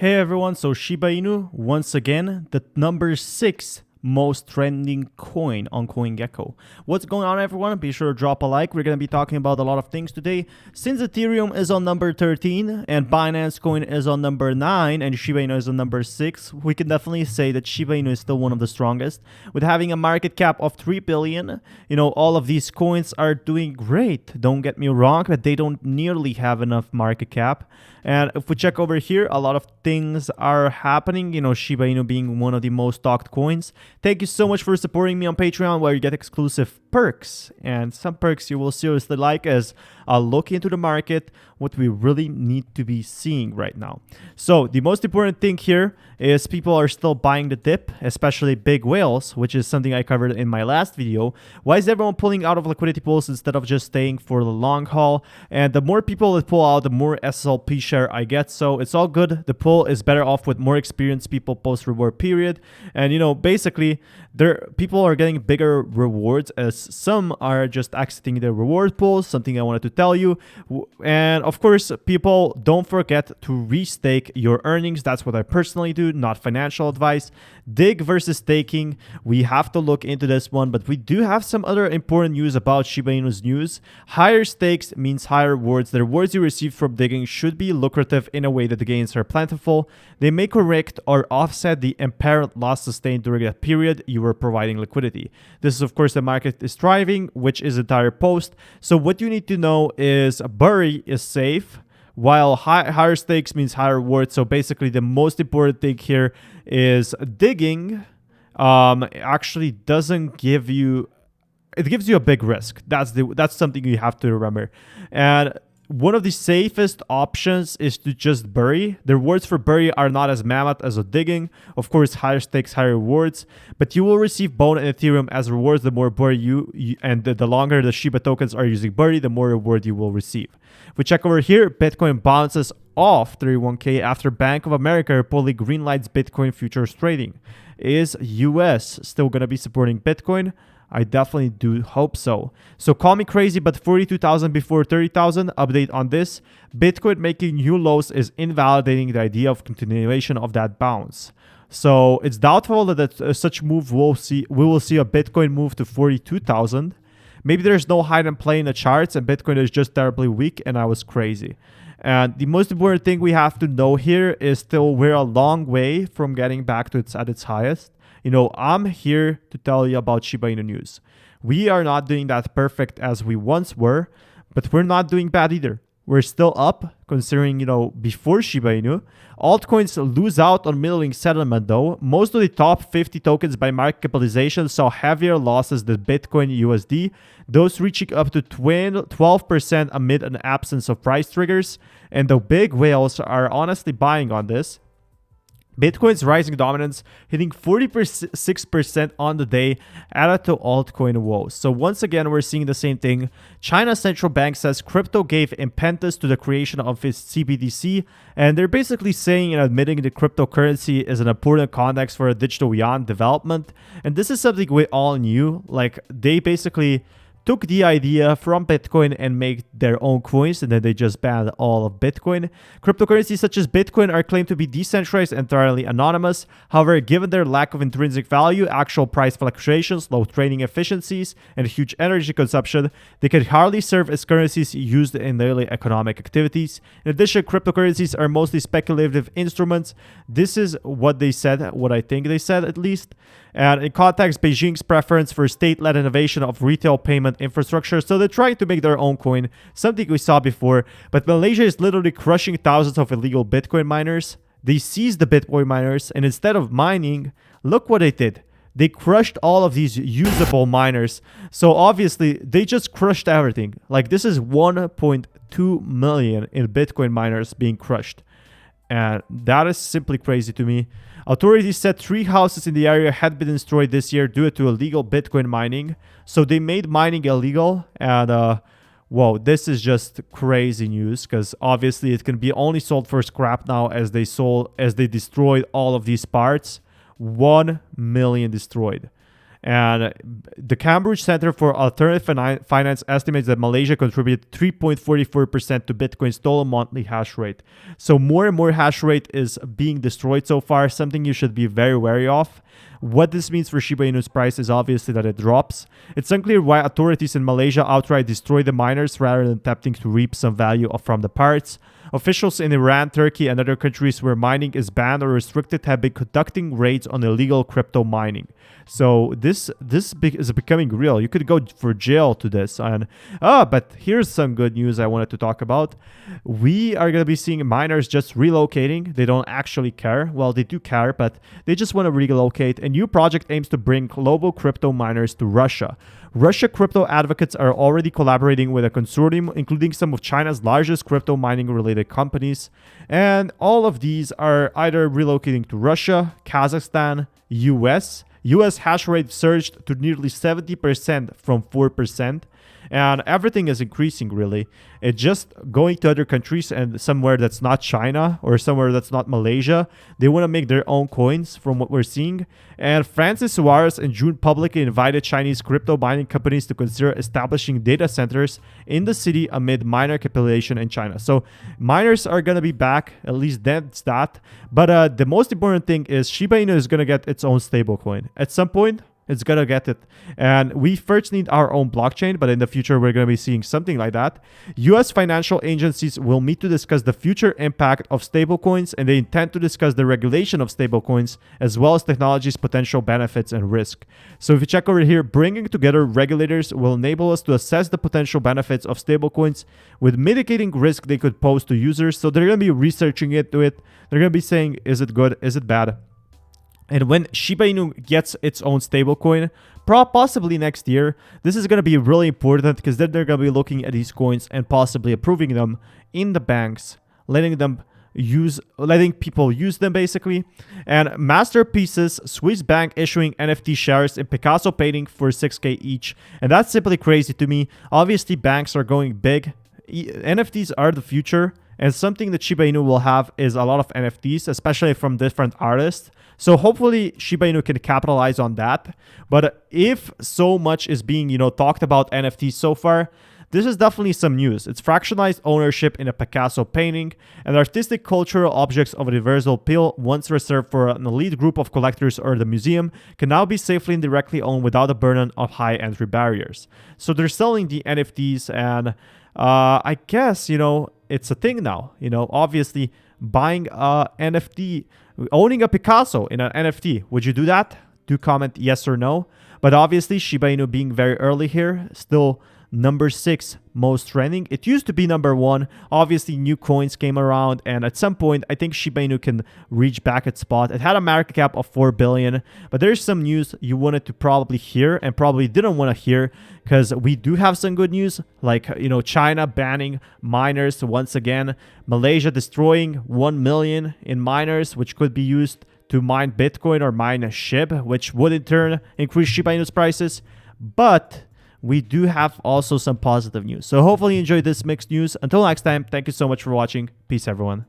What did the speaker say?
Hey everyone, so Shiba Inu, once again, the number 6 most trending coin on CoinGecko. What's going on everyone? Be sure to drop a like. We're going to be talking about a lot of things today. Since Ethereum is on number 13 and Binance Coin is on number 9 and Shiba Inu is on number 6, we can definitely say that Shiba Inu is still one of the strongest. With having a market cap of 3 billion, all of these coins are doing great. Don't get me wrong, but they don't nearly have enough market cap. And if we check over here, a lot of things are happening. Shiba Inu being one of the most talked coins. Thank you so much for supporting me on Patreon, where you get exclusive perks. And some perks you will seriously like as a look into the market, what we really need to be seeing right now. So the most important thing here is people are still buying the dip, especially big whales, which is something I covered in my last video. Why is everyone pulling out of liquidity pools instead of just staying for the long haul? And the more people that pull out, the more SLP share I get. So it's all good. The pull is better off with more experienced people post reward period. And basically people are getting bigger rewards, as some are just exiting their reward pools, something I wanted to tell you. And of course, people, don't forget to restake your earnings. That's what I personally do, not financial advice. Dig versus staking, we have to look into this one, but we do have some other important news about Shiba Inu's news. Higher stakes means higher rewards. The rewards you receive from digging should be lucrative in a way that the gains are plentiful. They may correct or offset the apparent loss sustained during that period you were providing liquidity. This is, of course, the market is thriving, which is the entire post. So what you need to know is bury is safe, while higher stakes means higher rewards. So basically, the most important thing here is digging actually doesn't give you, it gives you a big risk. That's something you have to remember. And one of the safest options is to just bury. The rewards for bury are not as mammoth as a digging. Of course, higher stakes, higher rewards, but you will receive bone and Ethereum as rewards the more bury and the longer the Shiba tokens are using bury, the more reward you will receive. If we check over here, Bitcoin bounces off 31K after Bank of America reportedly greenlights Bitcoin futures trading. Is US still going to be supporting Bitcoin? I definitely do hope so. So call me crazy, but 42,000 before 30,000. Update on this. Bitcoin making new lows is invalidating the idea of continuation of that bounce. So it's doubtful that such move we will see a Bitcoin move to 42,000. Maybe there's no hide and play in the charts and Bitcoin is just terribly weak and I was crazy. And the most important thing we have to know here is still we're a long way from getting back to at its highest. I'm here to tell you about Shiba Inu news. We are not doing that perfect as we once were, but we're not doing bad either. We're still up, considering, before Shiba Inu. Altcoins lose out on middling settlement though. Most of the top 50 tokens by market capitalization saw heavier losses than Bitcoin USD, those reaching up to 12% amid an absence of price triggers. And the big whales are honestly buying on this. Bitcoin's rising dominance hitting 46% on the day added to altcoin woes. So once again, we're seeing the same thing. China's central bank says crypto gave impetus to the creation of its CBDC, and they're basically saying and admitting the cryptocurrency is an important context for a digital yuan development. And this is something we all knew. Like, they basically took the idea from Bitcoin and made their own coins, and then they just banned all of Bitcoin. Cryptocurrencies such as Bitcoin are claimed to be decentralized and entirely anonymous. However, given their lack of intrinsic value, actual price fluctuations, low trading efficiencies, and huge energy consumption, they can hardly serve as currencies used in daily economic activities. In addition, cryptocurrencies are mostly speculative instruments. This is what they said, what I think they said at least. And in context, Beijing's preference for state-led innovation of retail payment infrastructure. So they're trying to make their own coin, something we saw before. But Malaysia is literally crushing thousands of illegal Bitcoin miners. They seized the Bitcoin miners, and instead of mining, look what they did. They crushed all of these usable miners. So obviously, they just crushed everything. Like, this is 1.2 million in Bitcoin miners being crushed. And that is simply crazy to me. Authorities said 3 houses in the area had been destroyed this year due to illegal Bitcoin mining. So they made mining illegal. And whoa, this is just crazy news, because obviously it can be only sold for scrap now, as they destroyed all of these parts. 1 million destroyed. And the Cambridge Center for Alternative Finance estimates that Malaysia contributed 3.44% to Bitcoin's total monthly hash rate. So more and more hash rate is being destroyed so far, something you should be very wary of. What this means for Shiba Inu's price is obviously that it drops. It's unclear why authorities in Malaysia outright destroy the miners rather than attempting to reap some value from the parts. Officials in Iran, Turkey, and other countries where mining is banned or restricted have been conducting raids on illegal crypto mining. So this is becoming real. You could go for jail to this. And but here's some good news I wanted to talk about. We are going to be seeing miners just relocating. They don't actually care. Well, they do care, but they just want to relocate. A new project aims to bring global crypto miners to Russia. Russia crypto advocates are already collaborating with a consortium, including some of China's largest crypto mining-related companies. And all of these are either relocating to Russia, Kazakhstan, US. US hash rate surged to nearly 70% from 4%. And everything is increasing, really. It's just going to other countries and somewhere that's not China or somewhere that's not Malaysia. They want to make their own coins from what we're seeing. And Francis Suarez in June publicly invited Chinese crypto mining companies to consider establishing data centers in the city amid miner capitulation in China. So miners are going to be back, at least that's that. But the most important thing is Shiba Inu is going to get its own stablecoin. At some point, it's going to get it. And we first need our own blockchain, but in the future, we're going to be seeing something like that. US financial agencies will meet to discuss the future impact of stablecoins, and they intend to discuss the regulation of stablecoins, as well as technology's potential benefits and risk. So if you check over here, bringing together regulators will enable us to assess the potential benefits of stablecoins with mitigating risk they could pose to users. So they're going to be researching into it. They're going to be saying, is it good? Is it bad? And when Shiba Inu gets its own stablecoin, possibly next year, this is going to be really important because then they're going to be looking at these coins and possibly approving them in the banks, letting people use them basically. And Masterpieces, Swiss bank issuing NFT shares in Picasso painting for 6K each. And that's simply crazy to me. Obviously, banks are going big. NFTs are the future. And something that Shiba Inu will have is a lot of NFTs, especially from different artists. So hopefully Shiba Inu can capitalize on that. But if so much is being, talked about NFTs so far, this is definitely some news. It's fractionalized ownership in a Picasso painting, and artistic cultural objects of a universal appeal, once reserved for an elite group of collectors or the museum, can now be safely and directly owned without the burden of high entry barriers. So they're selling the NFTs, and I guess, it's a thing now. Obviously, buying a NFT, owning a Picasso in an NFT. Would you do that? Do comment yes or no. But obviously, Shiba Inu being very early here, still number 6 most trending. It used to be number 1. Obviously, new coins came around, and at some point, I think Shiba Inu can reach back its spot. It had a market cap of 4 billion, but there's some news you wanted to probably hear and probably didn't want to hear, because we do have some good news, like, China banning miners once again, Malaysia destroying 1 million in miners, which could be used to mine Bitcoin or mine a SHIB, which would in turn increase Shiba Inu's prices. But we do have also some positive news. So hopefully you enjoyed this mixed news. Until next time, thank you so much for watching. Peace, everyone.